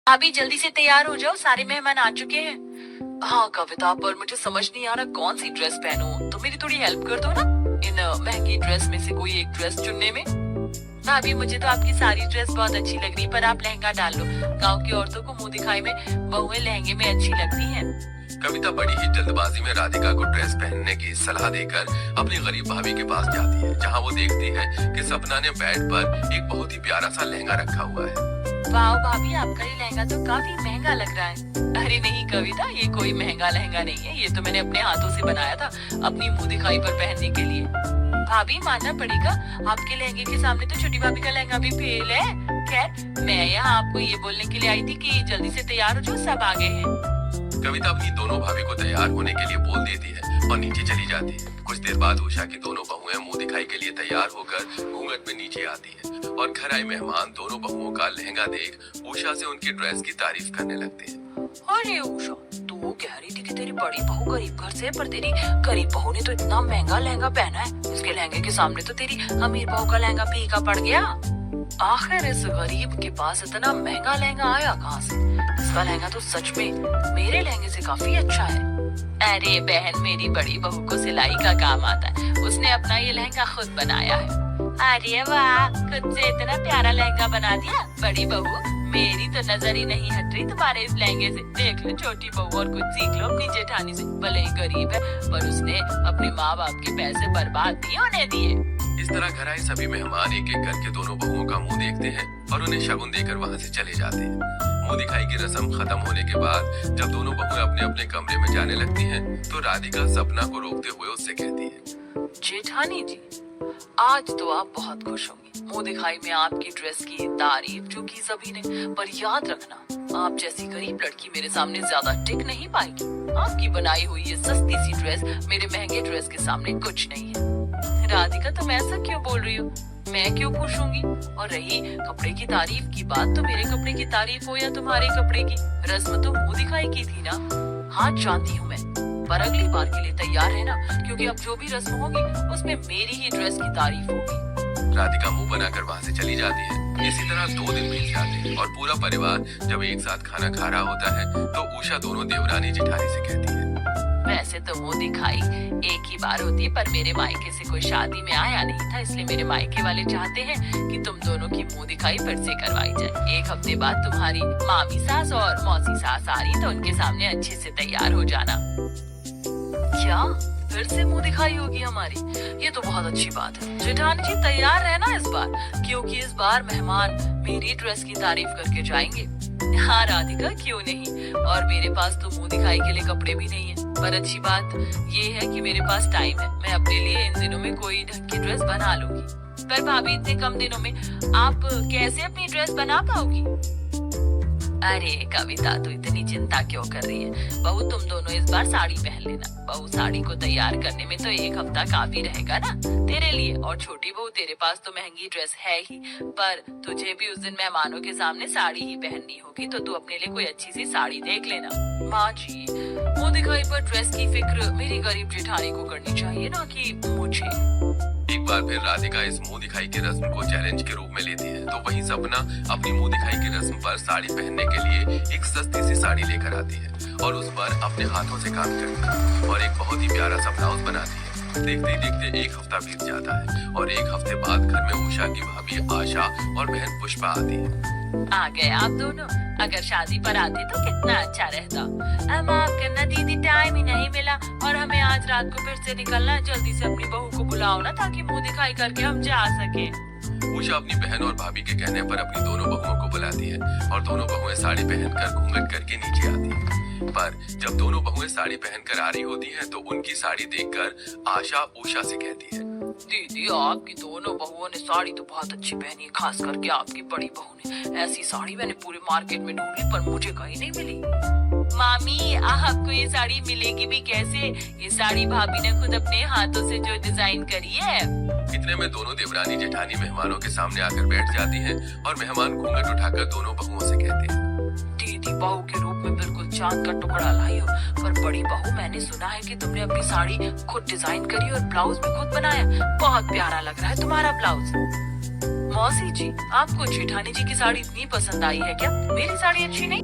अभी जल्दी से तैयार हो जाओ, सारे मेहमान आ चुके हैं। हाँ कविता, पर मुझे समझ नहीं आ रहा कौन सी ड्रेस पहनूं। तो मेरी थोड़ी हेल्प कर दो ना इन महंगी ड्रेस में से कोई एक ड्रेस चुनने में। भाभी मुझे तो आपकी सारी ड्रेस बहुत अच्छी लग रही, पर आप लहंगा डाल लो। गांव की औरतों को मुंह दिखाई में बहुएं लहंगे में अच्छी लगती हैं। कविता बड़ी ही जल्दबाजी में राधिका को ड्रेस पहनने की सलाह देकर अपनी गरीब भाभी के पास जाती है, जहां वो देखती है कि सपना ने बेड पर एक बहुत ही प्यारा सा लहंगा रखा हुआ है। वाह भाभी, आपका ये लहंगा तो काफी महंगा लग रहा है। अरे नहीं कविता, ये कोई महंगा लहंगा नहीं है, ये तो मैंने अपने हाथों से बनाया था अपनी मुंह दिखाई पर पहनने के लिए। भाभी मानना पड़ेगा, आपके लहंगे के सामने तो छोटी भाभी का लहंगा भी फेल है। खैर, मैं यहाँ आपको ये बोलने के लिए आई थी कि जल्दी से तैयार हो जाओ, सब आ गए हैं। कविता अपनी दोनों भाभी को तैयार होने के लिए बोल देती है और नीचे चली जाती है। कुछ देर बाद उषा की दोनों बहुएं मुंह दिखाई के लिए तैयार होकर घूंघट में नीचे आती है और घर आए मेहमान दोनों बहुओं का लहंगा देख उषा से उनकी ड्रेस की तारीफ करने लगते हैं। अरे उषा, तू कह रही थी कि तेरी बड़ी बहू गरीब घर से है, पर तेरी गरीब बहू ने तो इतना महंगा लहंगा पहना है, इसके लहंगे के सामने तो तेरी अमीर बहू का लहंगा फीका पड़ गया। आखिर इस गरीब के पास इतना महंगा लहंगा आया कहाँ से? इसका लहंगा तो सच में मेरे लहंगे से काफी अच्छा है। अरे बहन, मेरी बड़ी बहू को सिलाई का काम आता है, उसने अपना ये लहंगा खुद बनाया है। अरे वाह, खुद से इतना प्यारा लहंगा बना दिया। बड़ी बहू, मेरी तो नजर ही नहीं हट रही तुम्हारे इस लहंगे से। देख लो छोटी बहू और कुछ सीख लो अपनी जेठानी से। भले ही गरीब है, पर उसने अपने माँ बाप के पैसे बर्बाद नहीं होने दिए। इस तरह घर आए सभी मेहमान एक एक करके दोनों बहुओं का मुंह देखते हैं और उन्हें शगुन देकर वहाँ से चले जाते हैं। मुंह दिखाई की रस्म खत्म होने के बाद जब दोनों बहुएं अपने अपने कमरे में जाने लगती हैं, तो राधिका सपना को रोकते हुए उससे कहती है, जेठानी जी, आज तो आप बहुत खुश होंगी। मुंह दिखाई में आपकी ड्रेस की तारीफ जो की सभी ने, पर याद रखना, आप जैसी गरीब लड़की मेरे सामने ज्यादा टिक नहीं पाएगी। आपकी बनाई हुई ये सस्ती सी ड्रेस मेरे महंगे ड्रेस के सामने कुछ नहीं है। राधिका, तुम ऐसा क्यों बोल रही हो? मैं क्यों खुश होंगी? और रही कपड़े की तारीफ की बात, तो मेरे कपड़े की तारीफ हो या तुम्हारे कपड़े की, रस्म तो मुंह दिखाई की थी ना। हाँ जानती हूँ मैं, पर अगली बार के लिए तैयार रहना, क्योंकि अब जो भी रस्म होगी उसमें मेरी ही ड्रेस की तारीफ होगी। राधिका मुंह बनाकर वहाँ से चली जाती है। इसी तरह 2 दिन बीत जाते हैं और पूरा परिवार जब एक साथ खाना खा रहा होता है, तो उषा दोनों देवरानी जेठानी से कहती है, वैसे तो मुंह दिखाई एक ही बार होती है, पर मेरे मायके से कोई शादी में आया नहीं था, इसलिए मेरे मायके वाले चाहते हैं कि तुम दोनों की मुंह दिखाई फिर से करवाई जाए। 1 हफ्ते बाद तुम्हारी मामी सास और मौसी सास आ रही, तो उनके सामने अच्छे से तैयार हो जाना। क्या फिर से मुंह दिखाई होगी हमारी? ये तो बहुत अच्छी बात है। जेठानी जी तैयार रहना इस बार, क्योंकि इस बार मेहमान मेरी ड्रेस की तारीफ करके जाएंगे। हाँ राधिका, क्यों नहीं। और मेरे पास तो मुंह दिखाई के लिए कपड़े भी नहीं है, पर अच्छी बात ये है कि मेरे पास टाइम है। मैं अपने लिए इन दिनों में कोई ढंग की ड्रेस बना लूंगी। पर भाभी, इतने कम दिनों में आप कैसे अपनी ड्रेस बना पाओगी? अरे कविता, तू इतनी चिंता क्यों कर रही है? बहू, तुम दोनों इस बार साड़ी पहन लेना। बहू, साड़ी को तैयार करने में तो 1 हफ्ता काफी रहेगा ना तेरे लिए। और छोटी बहू, तेरे पास तो महंगी ड्रेस है ही, पर तुझे भी उस दिन मेहमानों के सामने साड़ी ही पहननी होगी, तो तू अपने लिए कोई अच्छी सी साड़ी देख लेना। माँ जी, मुंह दिखाई पर ड्रेस की फिक्र मेरी गरीब जेठानी को करनी चाहिए, ना कि मुझे। एक बार फिर राधिका इस मुंह दिखाई की रस्म को चैलेंज के रूप में लेती है, तो वहीं सपना अपनी मुंह दिखाई की रस्म पर साड़ी पहनने के लिए एक सस्ती सी साड़ी लेकर आती है और उस पर अपने हाथों से काम करती है और एक बहुत ही प्यारा सा ब्लाउज बनाती है। देखते ही देखते 1 हफ्ता बीत जाता है और 1 हफ्ते बाद घर में उषा की भाभी आशा और बहन पुष्पा आती है। आ गए आप दोनों। अगर शादी पर आते तो कितना अच्छा रहता। माफ करना दीदी, टाइम ही नहीं मिला, और हमें आज रात को फिर से निकलना है। जल्दी से अपनी बहू को बुलाओ ना, ताकि मुंह दिखाई करके हम जा सके। उषा अपनी बहन और भाभी के कहने पर अपनी दोनों बहुओं को बुलाती है और दोनों बहुएं साड़ी पहनकर घूंघट करके नीचे आती हैं। पर जब दोनों बहुएं साड़ी पहनकर आ रही होती हैं, तो उनकी साड़ी देखकर आशा उषा से कहती है, दीदी, आपकी दोनों बहुओं ने साड़ी तो बहुत अच्छी पहनी है, खास करके आपकी बड़ी बहू ने। ऐसी साड़ी मैंने पूरे मार्केट में ढूंढी, पर मुझे कहीं नहीं मिली। मामी, आपको ये साड़ी मिलेगी भी कैसे? ये साड़ी भाभी ने खुद अपने हाथों से जो डिजाइन करी है। इतने में दोनों देवरानी जेठानी मेहमानों के सामने आकर बैठ जाती हैं और मेहमान घूंघट उठाकर दोनों बहुओं से कहते हैं, दीदी, बहू के रूप में बिल्कुल चांद का टुकड़ा लाई हो, पर बड़ी बहू, मैंने सुना है कि तुमने अपनी साड़ी खुद डिजाइन करी और ब्लाउज भी खुद बनाया। बहुत प्यारा लग रहा है तुम्हारा ब्लाउज। मौसी जी, आपको जेठानी जी की साड़ी इतनी पसंद आई है क्या? मेरी साड़ी अच्छी नहीं?